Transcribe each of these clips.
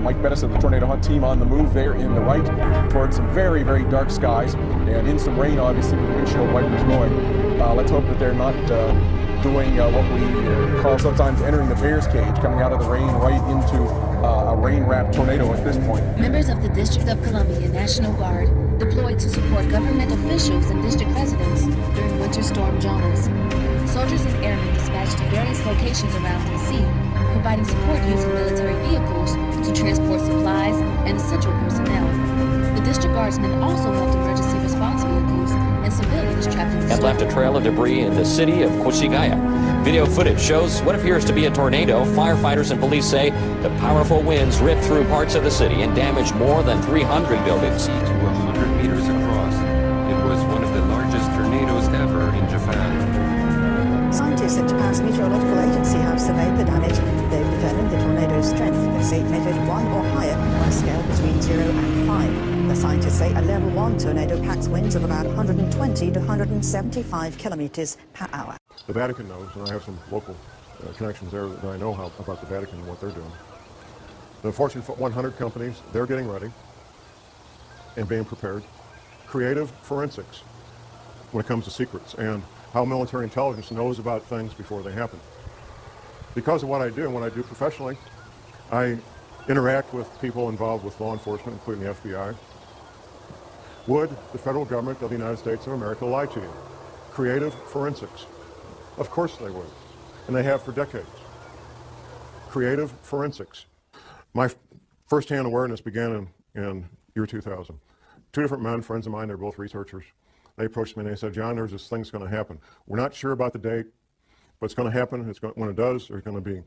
Mike Bettis of the Tornado Hunt team on the move there in the right towards some very, very dark skies and in some rain, obviously, with the windshield wipers going. Let's hope that they're not doing what we call sometimes entering the bear's cage, coming out of the rain right into a rain-wrapped tornado at this point. Members of the District of Columbia National Guard deployed to support government officials and district residents during Winter Storm Jonas. Soldiers and airmen dispatched to various locations around D.C., providing support using military vehicles to transport supplies and essential personnel. The district guardsmen also helped emergency response vehicles and civilians trapped in the storm. And left a trail of debris in the city of Quishigaya. Video footage shows what appears to be a tornado. Firefighters and police say the powerful winds ripped through parts of the city and damaged more than 300 buildings. To 100 meters across, it was one of the largest tornadoes ever in Japan. Scientists at Japan's meteorological agency have surveyed the damage. They've determined the tornado's strength as 8 measured 1 or higher on a scale between 0 and 5. The scientists say a level 1 tornado packs winds of about 120 to 175 kilometers per hour. The Vatican knows, and I have some local connections there that I know about the Vatican and what they're doing. The Fortune 100 companies, they're getting ready and being prepared. Creative forensics when it comes to secrets and how military intelligence knows about things before they happen. Because of what I do and what I do professionally, I interact with people involved with law enforcement, including the FBI. Would the federal government of the United States of America lie to you? Creative forensics. Of course they would, and they have for decades. Creative forensics. My first-hand awareness began in year 2000. 2 different men, friends of mine, they're both researchers. They approached me and they said, John, there's this thing that's going to happen. We're not sure about the date, but it's going to happen. When it does, there's going to be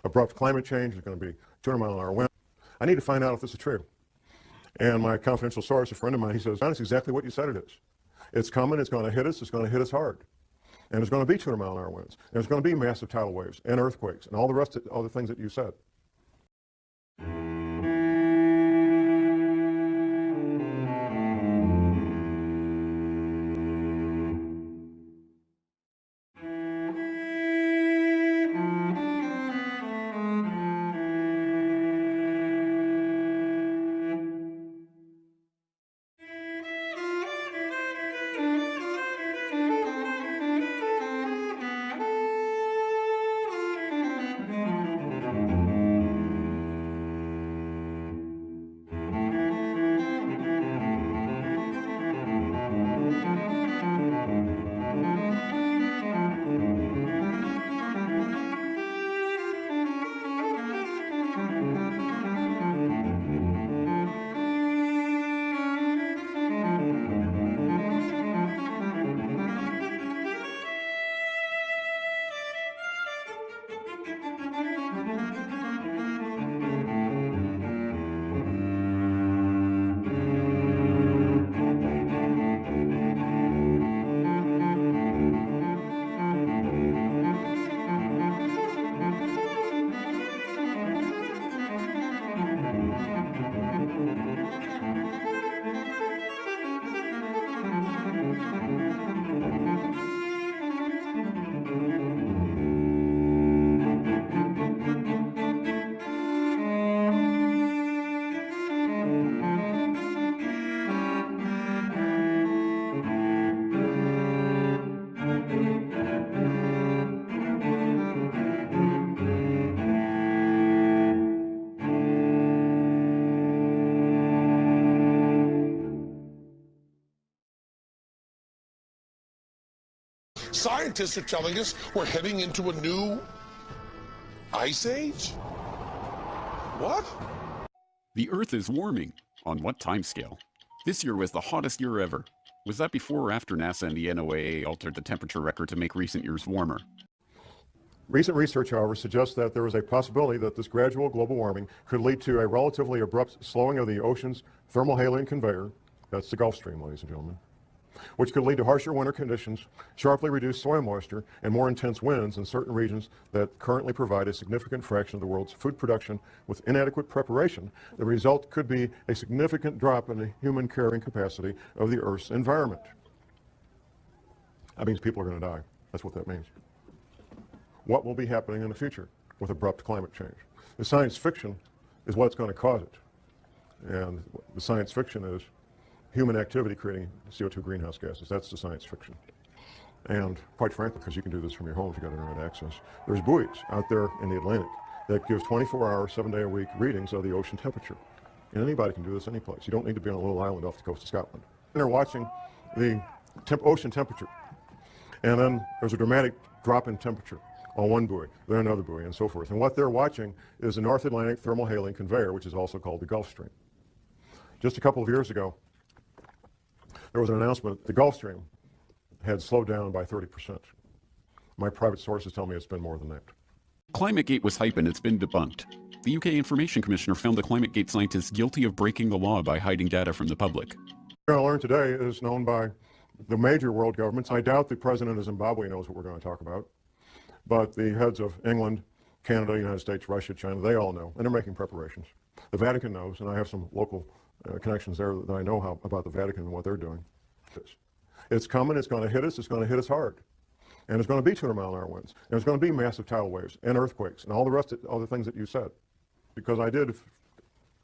abrupt climate change. There's going to be 200-mile-an-hour wind. I need to find out if this is true. And my confidential source, a friend of mine, he says, John, it's exactly what you said it is. It's coming. It's going to hit us. It's going to hit us hard. And there's going to be 200-mile-an-hour winds. And there's going to be massive tidal waves and earthquakes and all the rest of all the things that you said. Scientists are telling us we're heading into a new ice age? What? The Earth is warming. On what timescale? This year was the hottest year ever. Was that before or after NASA and the NOAA altered the temperature record to make recent years warmer? Recent research, however, suggests that there is a possibility that this gradual global warming could lead to a relatively abrupt slowing of the ocean's thermohaline conveyor, that's the Gulf Stream, ladies and gentlemen, which could lead to harsher winter conditions, sharply reduced soil moisture, and more intense winds in certain regions that currently provide a significant fraction of the world's food production. With inadequate preparation, the result could be a significant drop in the human carrying capacity of the Earth's environment. That means people are going to die. That's what that means. What will be happening in the future with abrupt climate change? The science fiction is what's going to cause it. And the science fiction is human activity creating CO2 greenhouse gases. That's the science fiction. And quite frankly, because you can do this from your home if you've got internet access, there's buoys out there in the Atlantic that give 24-hour, 7-day-a-week readings of the ocean temperature. And anybody can do this any place. You don't need to be on a little island off the coast of Scotland. And they're watching the ocean temperature. And then there's a dramatic drop in temperature on one buoy, then another buoy, and so forth. And what they're watching is the North Atlantic thermohaline conveyor, which is also called the Gulf Stream. Just a couple of years ago, there was an announcement that the Gulf Stream had slowed down by 30%. My private sources tell me it's been more than that. ClimateGate was hype and it's been debunked. The UK Information Commissioner found the ClimateGate scientists guilty of breaking the law by hiding data from the public. What we're going to learn today is known by the major world governments. I doubt the president of Zimbabwe knows what we're going to talk about, but the heads of England, Canada, United States, Russia, China, they all know, and they're making preparations. The Vatican knows, and I have some local connections there that I know about the Vatican and what they're doing. It's coming, it's going to hit us, it's going to hit us hard. And it's going to be 200-mile-an-hour winds, and it's going to be massive tidal waves and earthquakes and all the rest of all the things that you said. Because I did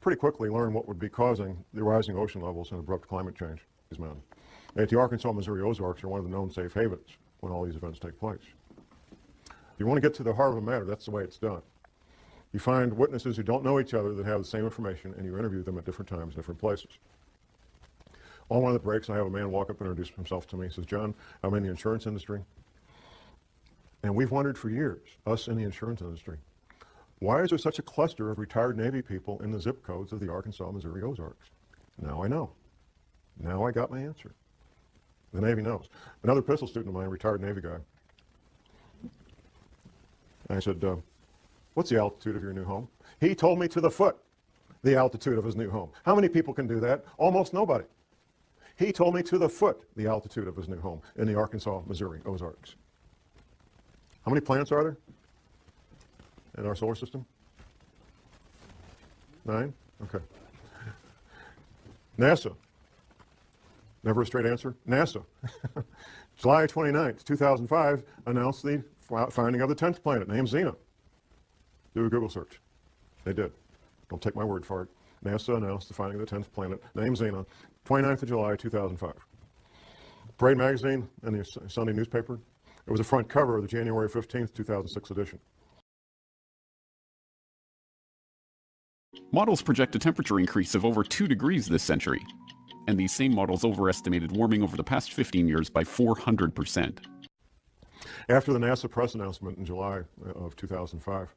pretty quickly learn what would be causing the rising ocean levels and abrupt climate change. These mountains. And the Arkansas, Missouri Ozarks are one of the known safe havens when all these events take place. If you want to get to the heart of the matter, that's the way it's done. You find witnesses who don't know each other that have the same information, and you interview them at different times, different places. On one of the breaks, I have a man walk up and introduce himself to me. He says, "John, I'm in the insurance industry. And we've wondered for years, us in the insurance industry, why is there such a cluster of retired Navy people in the zip codes of the Arkansas, Missouri Ozarks? Now I know. Now I got my answer." The Navy knows. Another pistol student of mine, retired Navy guy, I said, "What's the altitude of your new home?" He told me to the foot the altitude of his new home. How many people can do that? Almost nobody. He told me to the foot the altitude of his new home in the Arkansas, Missouri Ozarks. How many planets are there in our solar system? 9? Okay. NASA. Never a straight answer. NASA. July 29th, 2005, announced the finding of the 10th planet, named Xena. Do a Google search. They did. Don't take my word for it. NASA announced the finding of the 10th planet, named Xena, 29th of July, 2005. Parade magazine and the Sunday newspaper. It was the front cover of the January 15th, 2006 edition. Models project a temperature increase of over 2 degrees this century, and these same models overestimated warming over the past 15 years by 400%. After the NASA press announcement in July of 2005,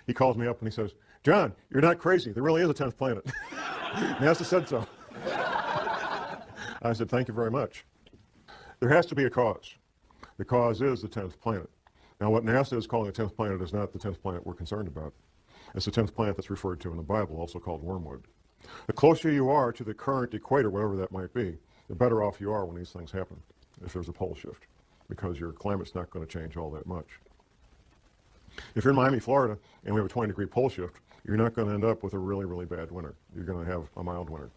he calls me up and he says, "John, you're not crazy. There really is a 10th planet." NASA said so. I said, "Thank you very much." There has to be a cause. The cause is the 10th planet. Now, what NASA is calling the 10th planet is not the 10th planet we're concerned about. It's the 10th planet that's referred to in the Bible, also called Wormwood. The closer you are to the current equator, whatever that might be, the better off you are when these things happen, if there's a pole shift, because your climate's not going to change all that much. If you're in Miami, Florida, and we have a 20-degree pole shift, you're not going to end up with a really, really bad winter. You're going to have a mild winter.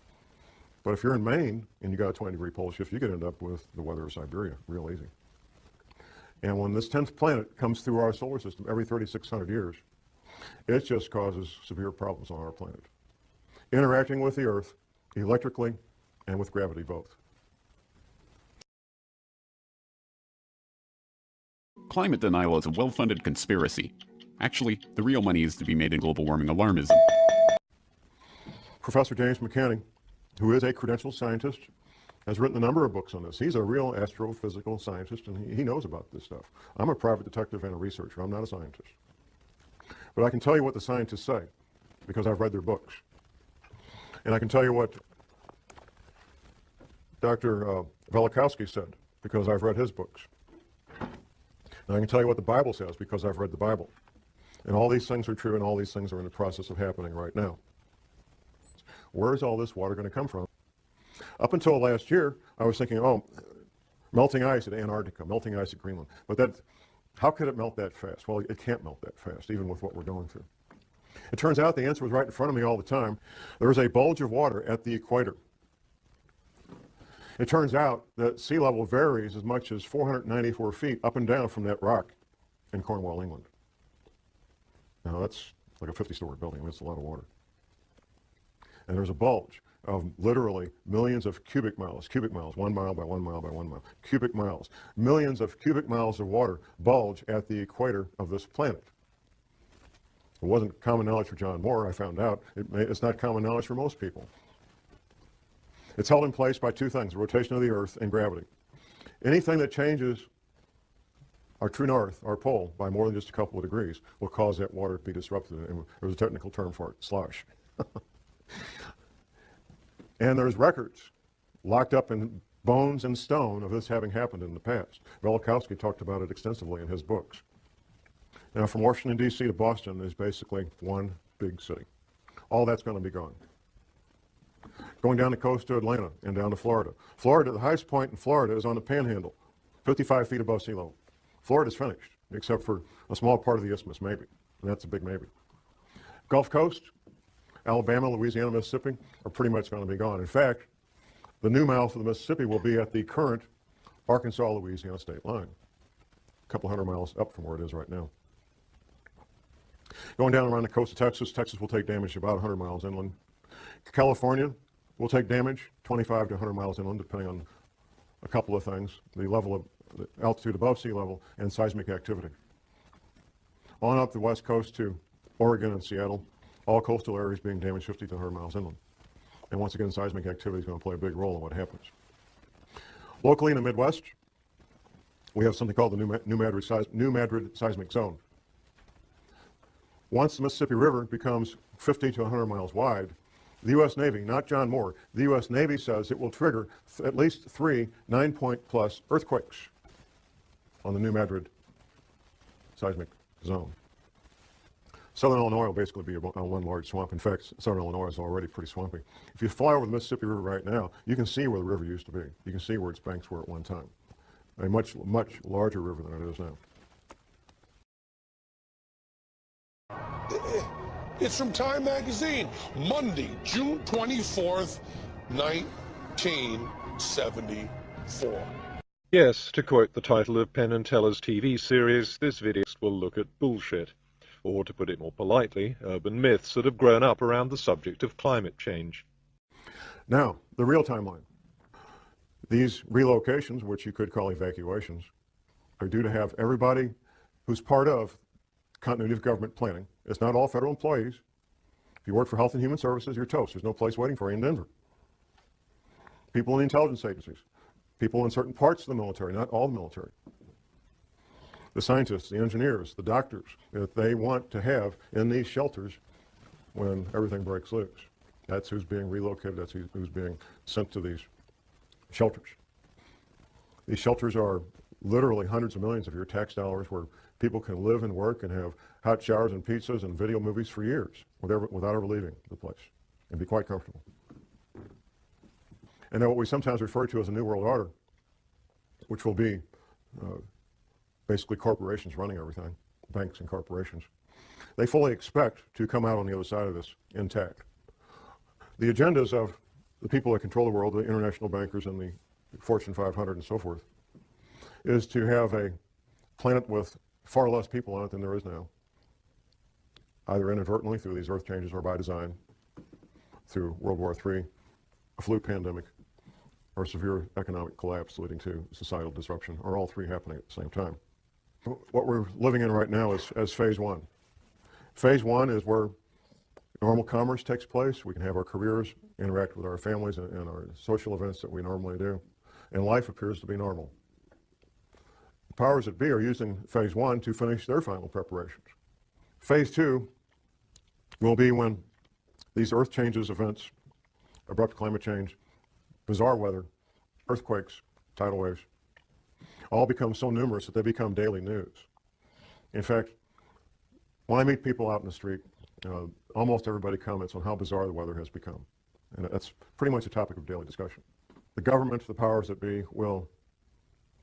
But if you're in Maine and you got a 20-degree pole shift, you could end up with the weather of Siberia real easy. And when this 10th planet comes through our solar system every 3,600 years, it just causes severe problems on our planet, interacting with the Earth electrically and with gravity both. Climate denial is a well-funded conspiracy. Actually, the real money is to be made in global warming alarmism. Professor James McCanney, who is a credentialed scientist, has written a number of books on this. He's a real astrophysical scientist, and he knows about this stuff. I'm a private detective and a researcher. I'm not a scientist. But I can tell you what the scientists say, because I've read their books. And I can tell you what Dr. Velikovsky said, because I've read his books. And I can tell you what the Bible says, because I've read the Bible. And all these things are true, and all these things are in the process of happening right now. Where is all this water going to come from? Up until last year, I was thinking, oh, melting ice at Antarctica, melting ice at Greenland. But how could it melt that fast? Well, it can't melt that fast, even with what we're going through. It turns out the answer was right in front of me all the time. There is a bulge of water at the equator. It turns out that sea level varies as much as 494 feet up and down from that rock in Cornwall, England. Now, that's like a 50-story building. I mean, it's a lot of water. and there's a bulge of literally millions of cubic miles, 1 mile by 1 mile by 1 mile, cubic miles, millions of cubic miles of water bulge at the equator of this planet. It wasn't common knowledge for John Moore, I found out. It's not common knowledge for most people. It's held in place by two things, the rotation of the Earth and gravity. Anything that changes our true north, our pole, by more than just a couple of degrees will cause that water to be disrupted. And there's a technical term for it, slosh. And there's records locked up in bones and stone of this having happened in the past. Velikovsky talked about it extensively in his books. Now, from Washington, D.C. to Boston is basically one big city. All that's going to be gone. Going down the coast to Atlanta and down to Florida. Florida, the highest point in Florida is on the Panhandle, 55 feet above sea level. Florida's finished, except for a small part of the isthmus, maybe. And that's a big maybe. Gulf Coast, Alabama, Louisiana, Mississippi are pretty much going to be gone. In fact, the new mouth of the Mississippi will be at the current Arkansas-Louisiana state line, a couple hundred miles up from where it is right now. Going down around the coast of Texas, Texas will take damage about 100 miles inland. California will take damage 25 to 100 miles inland, depending on a couple of things, the level of the altitude above sea level and seismic activity. On up the west coast to Oregon and Seattle, all coastal areas being damaged 50 to 100 miles inland. And once again, seismic activity is going to play a big role in what happens. Locally in the Midwest, we have something called the New Madrid Seismic Zone. Once the Mississippi River becomes 50 to 100 miles wide, the U.S. Navy, not John Moore, the U.S. Navy says it will trigger at least 3 9-point plus earthquakes on the New Madrid seismic zone. Southern Illinois will basically be one large swamp. In fact, Southern Illinois is already pretty swampy. If you fly over the Mississippi River right now, you can see where the river used to be. You can see where its banks were at one time. A much, much larger river than it is now. It's from Time Magazine, Monday, June 24th, 1974. Yes, to quote the title of Penn and Teller's TV series, this video will look at bullshit, or to put it more politely, urban myths that have grown up around the subject of climate change. Now, the real timeline. These relocations, which you could call evacuations, are due to have everybody who's part of continuity of government planning. It's not all federal employees. If you work for Health and Human Services, you're toast. There's no place waiting for you in Denver. People in the intelligence agencies, people in certain parts of the military, not all the military. The scientists, the engineers, the doctors that they want to have in these shelters when everything breaks loose. That's who's being relocated, that's who's being sent to these shelters. These shelters are literally hundreds of millions of your tax dollars where people can live and work and have hot showers and pizzas and video movies for years without ever leaving the place and be quite comfortable. And then what we sometimes refer to as a New World Order, which will be basically corporations running everything, banks and corporations. They fully expect to come out on the other side of this intact. The agendas of the people that control the world, the international bankers and the Fortune 500 and so forth, is to have a planet with far less people on it than there is now, either inadvertently through these earth changes or by design, through World War III, a flu pandemic, or severe economic collapse leading to societal disruption, or all three happening at the same time. What we're living in right now is phase one. Phase one is where normal commerce takes place. We can have our careers, interact with our families and our social events that we normally do, and life appears to be normal. The powers that be are using phase one to finish their final preparations. Phase two will be when these earth changes events, abrupt climate change, bizarre weather, earthquakes, tidal waves, all become so numerous that they become daily news. In fact, when I meet people out in the street, almost everybody comments on how bizarre the weather has become. And that's pretty much a topic of daily discussion. The government, the powers that be, will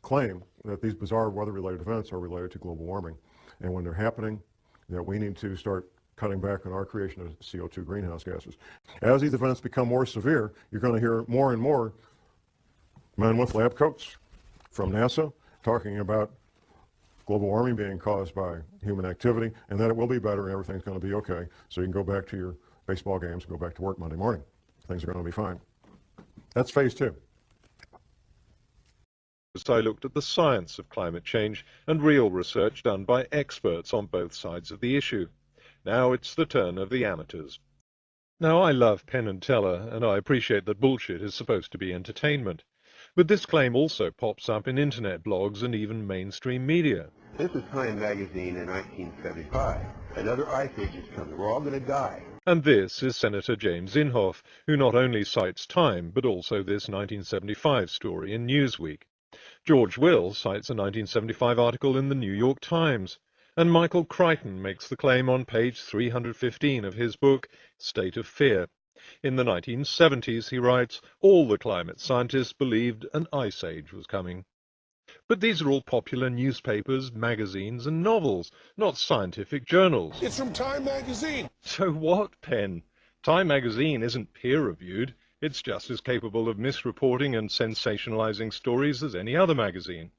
claim that these bizarre weather-related events are related to global warming. And when they're happening, that we need to start cutting back on our creation of CO2 greenhouse gases. As these events become more severe, you're going to hear more and more men with lab coats from NASA talking about global warming being caused by human activity and that it will be better and everything's going to be okay. So you can go back to your baseball games and go back to work Monday morning. things are going to be fine. That's phase 2. I looked at the science of climate change and real research done by experts on both sides of the issue. Now it's the turn of the amateurs. Now, I love Penn and Teller, and I appreciate that bullshit is supposed to be entertainment. But this claim also pops up in internet blogs and even mainstream media. This is Time magazine in 1975. Another ice age is coming. We're all going to die. And this is Senator James Inhofe, who not only cites Time, but also this 1975 story in Newsweek. George Will cites a 1975 article in the New York Times. And Michael Crichton makes the claim on page 315 of his book, State of Fear. In the 1970s, he writes, all the climate scientists believed an ice age was coming. But these are all popular newspapers, magazines, and novels, not scientific journals. It's from Time magazine. So what, Penn? Time magazine isn't peer-reviewed. It's just as capable of misreporting and sensationalizing stories as any other magazine.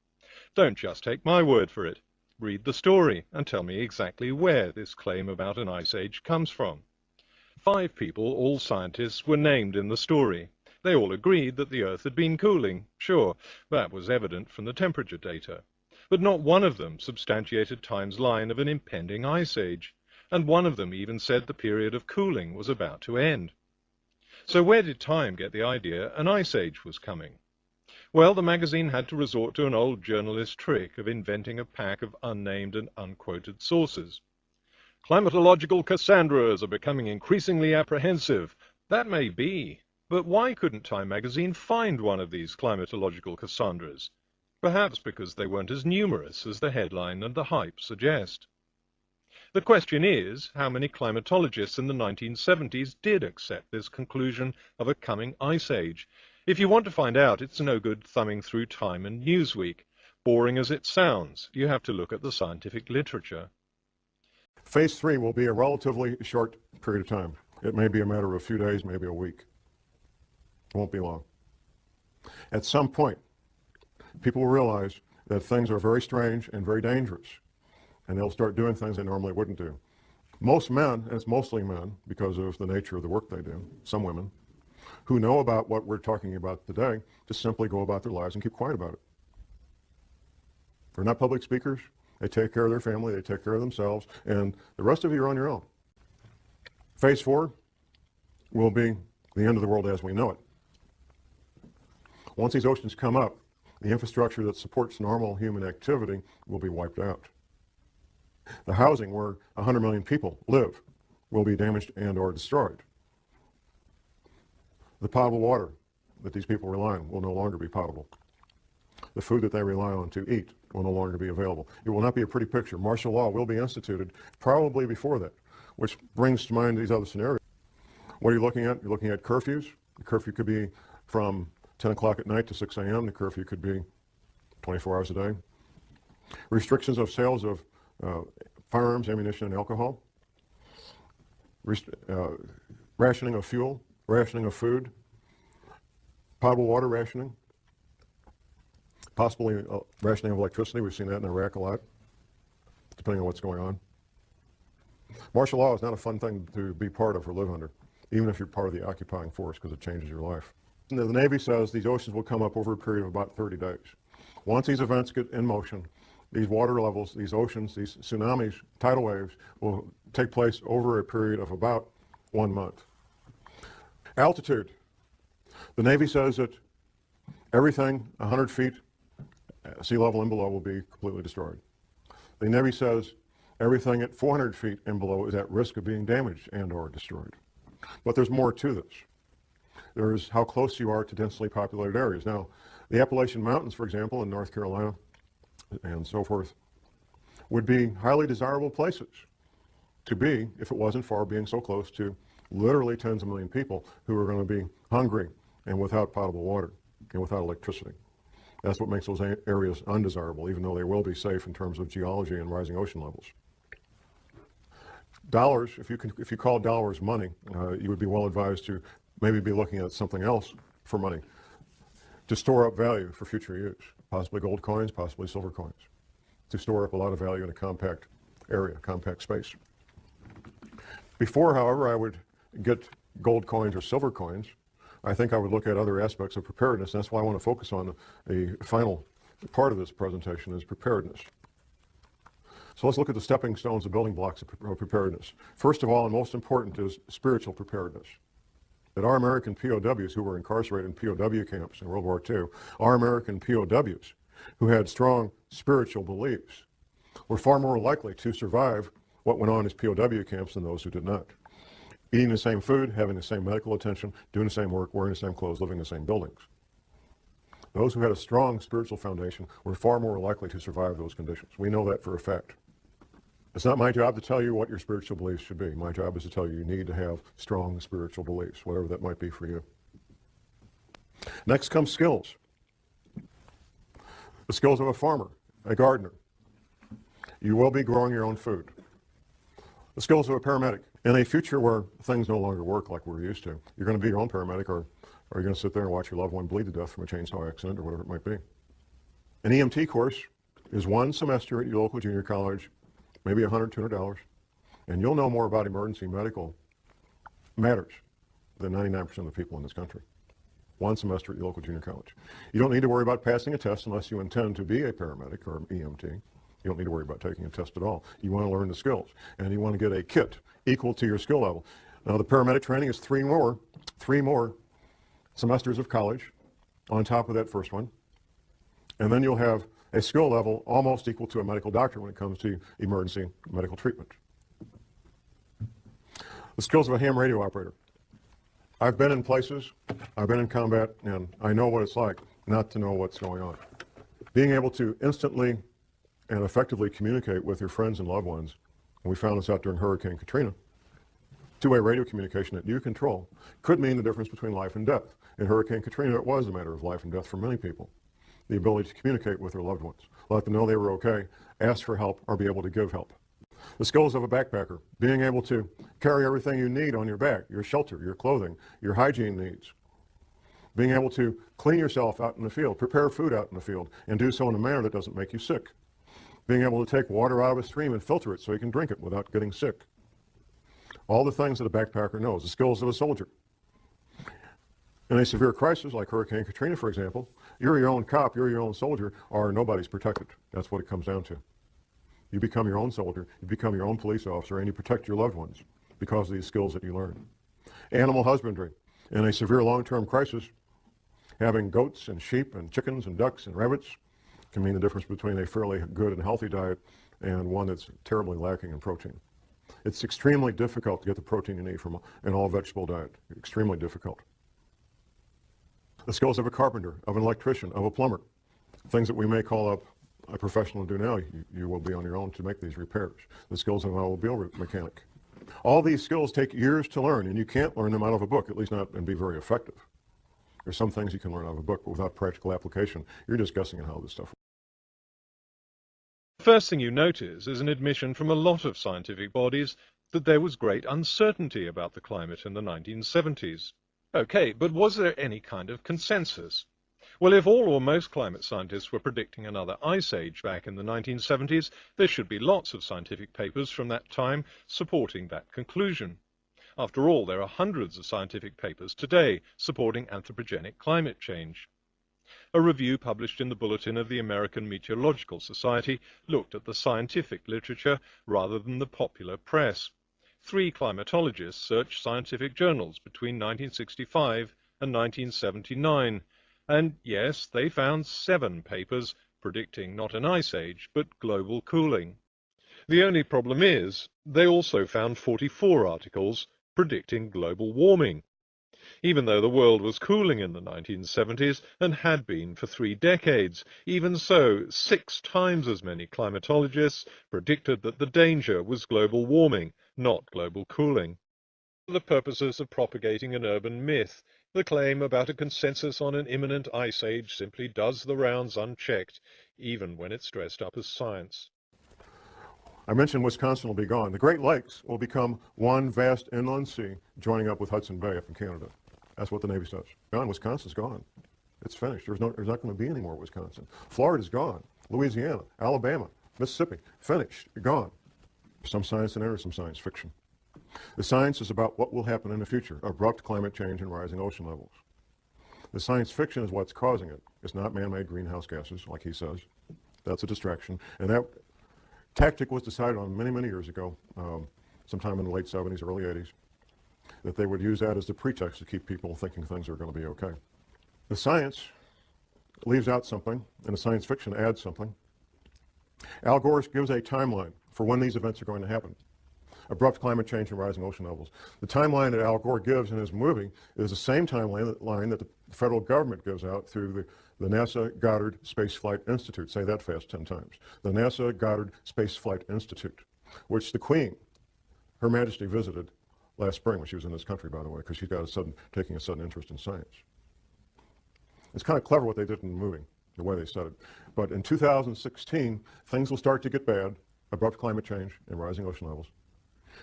Don't just take my word for it. Read the story and tell me exactly where this claim about an ice age comes from. 5 people, all scientists, were named in the story. They all agreed that the Earth had been cooling. Sure, that was evident from the temperature data. But not one of them substantiated Time's line of an impending ice age, and one of them even said the period of cooling was about to end. So where did Time get the idea an ice age was coming? Well, the magazine had to resort to an old journalist trick of inventing a pack of unnamed and unquoted sources. Climatological Cassandras are becoming increasingly apprehensive. That may be, but why couldn't Time magazine find one of these climatological Cassandras? Perhaps because they weren't as numerous as the headline and the hype suggest. The question is, how many climatologists in the 1970s did accept this conclusion of a coming ice age? If you want to find out, it's no good thumbing through Time and Newsweek. Boring as it sounds, you have to look at the scientific literature. Phase 3 will be a relatively short period of time. It may be a matter of a few days, maybe a week. It won't be long. At some point, people will realize that things are very strange and very dangerous, and they'll start doing things they normally wouldn't do. Most men, and it's mostly men because of the nature of the work they do, some women, who know about what we're talking about today, just simply go about their lives and keep quiet about it. They're not public speakers. They take care of their family, they take care of themselves, and the rest of you are on your own. Phase 4 will be the end of the world as we know it. Once these oceans come up, the infrastructure that supports normal human activity will be wiped out. The housing where 100 million people live will be damaged and or destroyed. The potable water that these people rely on will no longer be potable. The food that they rely on to eat will no longer be available. It will not be a pretty picture. Martial law will be instituted probably before that, which brings to mind these other scenarios. What are you looking at? You're looking at curfews. The curfew could be from 10 o'clock at night to 6 a.m. The curfew could be 24 hours a day. Restrictions of sales of firearms, ammunition, and alcohol. Rationing of fuel, rationing of food, potable water rationing, possibly rationing of electricity. We've seen that in Iraq a lot, depending on what's going on. Martial law is not a fun thing to be part of or live under, even if you're part of the occupying force, because it changes your life. And the Navy says these oceans will come up over a period of about 30 days. Once these events get in motion, these water levels, these oceans, these tsunamis, tidal waves will take place over a period of about 1 month. Altitude. The Navy says that everything 100 feet sea level and below will be completely destroyed. The Navy says everything at 400 feet and below is at risk of being damaged and or destroyed. But there's more to this. There's how close you are to densely populated areas. Now, the Appalachian Mountains, for example, in North Carolina and so forth, would be highly desirable places to be if it wasn't for being so close to literally tens of million people who are going to be hungry and without potable water and without electricity. That's what makes those areas undesirable, even though they will be safe in terms of geology and rising ocean levels. Dollars, if you call dollars money, you would be well advised to maybe be looking at something else for money to store up value for future use, possibly gold coins, possibly silver coins, to store up a lot of value in a compact area, compact space. Before, however, I would get gold coins or silver coins I think I would look at other aspects of preparedness. That's why I want to focus on the final part of this presentation is preparedness. So let's look at the stepping stones, the building blocks of preparedness. First of all, and most important, is spiritual preparedness. That our American POWs who were incarcerated in POW camps in World War II, our American POWs who had strong spiritual beliefs, were far more likely to survive what went on in his POW camps than those who did not. Eating the same food, having the same medical attention, doing the same work, wearing the same clothes, living in the same buildings. Those who had a strong spiritual foundation were far more likely to survive those conditions. We know that for a fact. It's not my job to tell you what your spiritual beliefs should be. My job is to tell you you need to have strong spiritual beliefs, whatever that might be for you. Next comes skills. The skills of a farmer, a gardener. You will be growing your own food. The skills of a paramedic. In a future where things no longer work like we're used to, you're going to be your own paramedic, or you're going to sit there and watch your loved one bleed to death from a chainsaw accident or whatever it might be. An EMT course is one semester at your local junior college, maybe $100, $200, and you'll know more about emergency medical matters than 99% of the people in this country. One semester at your local junior college. You don't need to worry about passing a test unless you intend to be a paramedic or an EMT. You don't need to worry about taking a test at all. You want to learn the skills, and you want to get a kit equal to your skill level. Now, the paramedic training is three more semesters of college on top of that first one, and then you'll have a skill level almost equal to a medical doctor when it comes to emergency medical treatment. The skills of a ham radio operator. I've been in places, I've been in combat, and I know what it's like not to know what's going on. Being able to instantly and effectively communicate with your friends and loved ones, and we found this out during Hurricane Katrina, two-way radio communication that you control could mean the difference between life and death. In Hurricane Katrina, it was a matter of life and death for many people. The ability to communicate with their loved ones, let them know they were okay, ask for help, or be able to give help. The skills of a backpacker, being able to carry everything you need on your back, your shelter, your clothing, your hygiene needs. Being able to clean yourself out in the field, prepare food out in the field, and do so in a manner that doesn't make you sick. Being able to take water out of a stream and filter it so you can drink it without getting sick. All the things that a backpacker knows, the skills of a soldier. In a severe crisis like Hurricane Katrina, for example, you're your own cop, you're your own soldier, or nobody's protected. That's what it comes down to. You become your own soldier, you become your own police officer, and you protect your loved ones because of these skills that you learn. Animal husbandry. In a severe long-term crisis, having goats and sheep and chickens and ducks and rabbits can mean the difference between a fairly good and healthy diet and one that's terribly lacking in protein. It's extremely difficult to get the protein you need from an all-vegetable diet. Extremely difficult. The skills of a carpenter, of an electrician, of a plumber, things that we may call up a professional to do now, you will be on your own to make these repairs. The skills of an automobile mechanic. All these skills take years to learn, and you can't learn them out of a book, at least not and be very effective. There's some things you can learn out of a book, but without practical application, you're just guessing at how this stuff works. The first thing you notice is an admission from a lot of scientific bodies that there was great uncertainty about the climate in the 1970s. Okay, but was there any kind of consensus? Well, if all or most climate scientists were predicting another ice age back in the 1970s, there should be lots of scientific papers from that time supporting that conclusion. After all, there are hundreds of scientific papers today supporting anthropogenic climate change. A review published in the Bulletin of the American Meteorological Society looked at the scientific literature rather than the popular press. 3 climatologists searched scientific journals between 1965 and 1979, and yes, they found 7 papers predicting not an ice age, but global cooling. The only problem is, they also found 44 articles predicting global warming. Even though the world was cooling in the 1970s and had been for 3 decades, even so, 6 times as many climatologists predicted that the danger was global warming, not global cooling. For the purposes of propagating an urban myth, the claim about a consensus on an imminent ice age simply does the rounds unchecked, even when it's dressed up as science. I mentioned Wisconsin will be gone. The Great Lakes will become one vast inland sea joining up with Hudson Bay up in Canada. That's what the Navy says. Gone. Wisconsin's gone. It's finished. There's not going to be any more Wisconsin. Florida's gone. Louisiana, Alabama, Mississippi, finished. Gone. Some science in there, some science fiction. The science is about what will happen in the future, abrupt climate change and rising ocean levels. The science fiction is what's causing it. It's not man-made greenhouse gases, like he says. That's a distraction. And that tactic was decided on many, many years ago, sometime in the late 70s, early 80s, that they would use that as the pretext to keep people thinking things are going to be okay. The science leaves out something, and the science fiction adds something. Al Gore gives a timeline for when these events are going to happen. Abrupt climate change and rising ocean levels. The timeline that Al Gore gives in his movie is the same timeline that the federal government gives out through the NASA Goddard Space Flight Institute. Say that fast 10 times. The NASA Goddard Space Flight Institute, which the Queen, Her Majesty, visited last spring when she was in this country, by the way, because she's got taking a sudden interest in science. It's kind of clever what they did in the movie, the way they said it. But in 2016, things will start to get bad, abrupt climate change and rising ocean levels.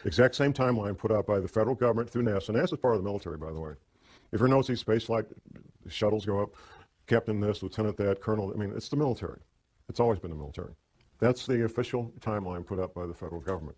Exact same timeline put out by the federal government through NASA. NASA is part of the military, by the way. If you notice these space flight shuttles go up, Captain this, Lieutenant that, Colonel, I mean, it's the military. It's always been the military. That's the official timeline put out by the federal government.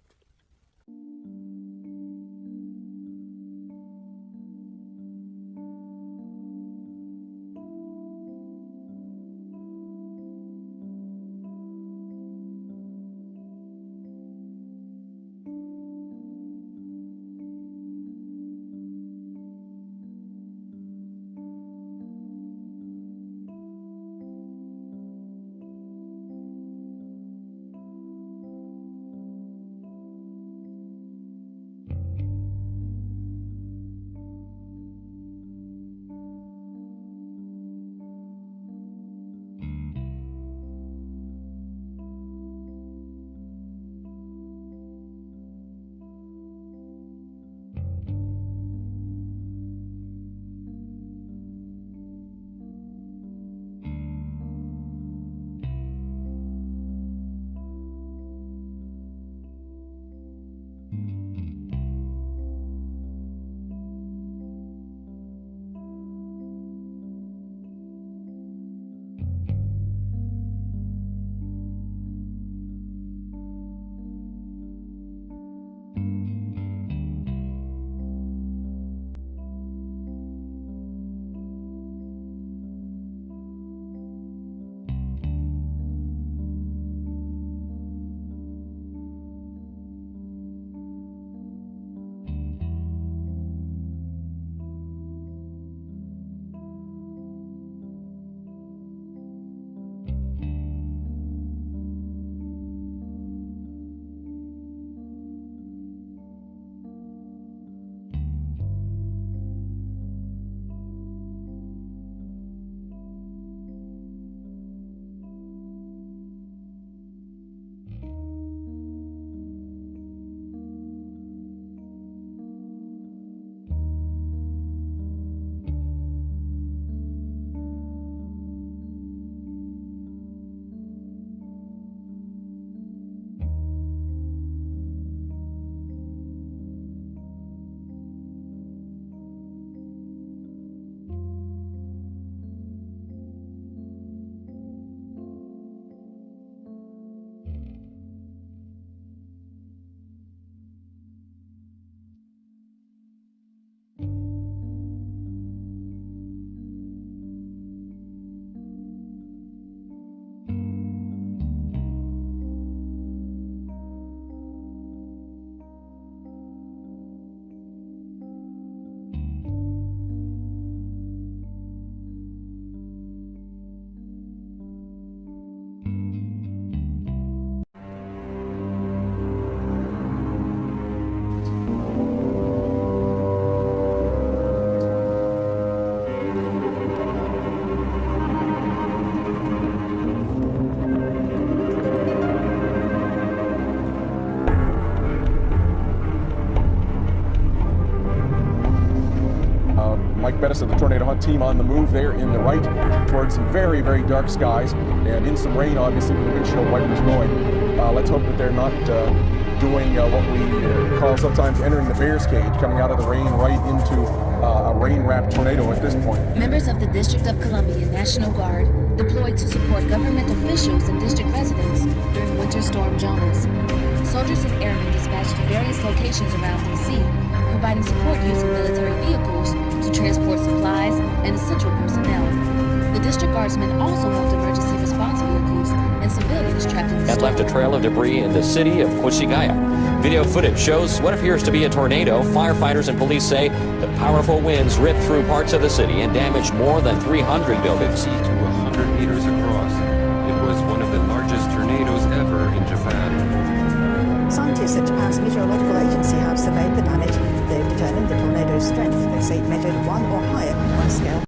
Mike Bettis of the Tornado Hunt team on the move there in the right towards some very, very dark skies and in some rain, obviously, with the windshield wipers going. Let's hope that they're not doing what we call sometimes entering the bear's cage, coming out of the rain right into a rain-wrapped tornado at this point. Members of the District of Columbia National Guard deployed to support government officials and district residents during Winter Storm Jonas. Soldiers and airmen dispatched to various locations around D.C., providing support using military vehicles to transport supplies and essential personnel. The district guardsmen also helped emergency response vehicles and civilians trapped in the and storm. left a trail of debris in the city of Koshigaya. Video footage shows what appears to be a tornado. Firefighters and police say the powerful winds ripped through parts of the city and damaged more than 300 buildings. To